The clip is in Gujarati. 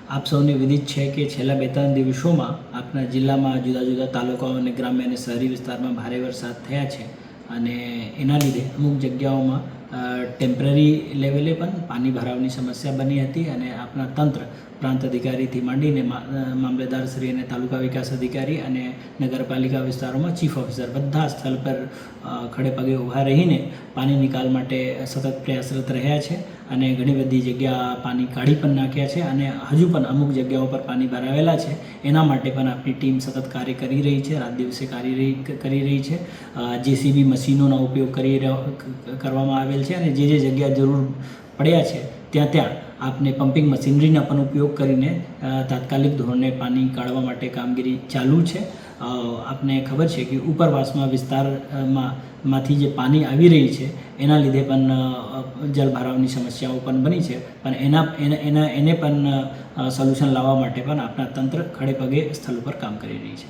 આપ સૌને વિદિત છે કે છેલ્લા 2-3 દિવસોમાં આપણા જિલ્લામાં જુદા જુદા તાલુકાઓ અને ગ્રામ્ય અને શહેરી વિસ્તારમાં ભારે વરસાદ થયા છે અને એના લીધે અમુક જગ્યાઓમાં ટેમ્પરરી લેવલે પણ પાણી ભરાવની સમસ્યા બની હતી અને આપણા તંત્ર પ્રાંત અધિકારીથી માંડીને મામલેદારશ્રી અને તાલુકા વિકાસ અધિકારી અને નગરપાલિકા વિસ્તારોમાં ચીફ ઓફિસર બધા સ્થળ પર ખડે પગે ઊભા રહીને પાણી નિકાલ માટે સતત પ્રયાસરત રહ્યા છે અને ઘણી બધી જગ્યા પાણી કાઢી પણ નાખ્યા છે અને હજુ પણ અમુક જગ્યાઓ પર પાણી ભરાવેલા છે. એના માટે પણ આપણી ટીમ સતત કાર્ય કરી રહી છે, રાત દિવસે કરી રહી છે. જેસીબી મશીનોનો ઉપયોગ કરવામાં આવેલ છે અને જે જગ્યા જરૂર પડ્યા છે ત્યાં આપને પમ્પિંગ મશીનરીના પણ ઉપયોગ કરીને તાત્કાલિક ધોરણે પાણી કાઢવા માટે કામગીરી ચાલુ છે. આપને ખબર છે કે ઉપરવાસમાં વિસ્તારમાંથી જે પાણી આવી રહી છે એના લીધે પણ જલભરાવની સમસ્યાઓ પણ બની છે, પણ એને પણ સોલ્યુશન લાવવા માટે પણ આપણા તંત્ર ખડે પગે સ્થળ ઉપર કામ કરી રહી છે.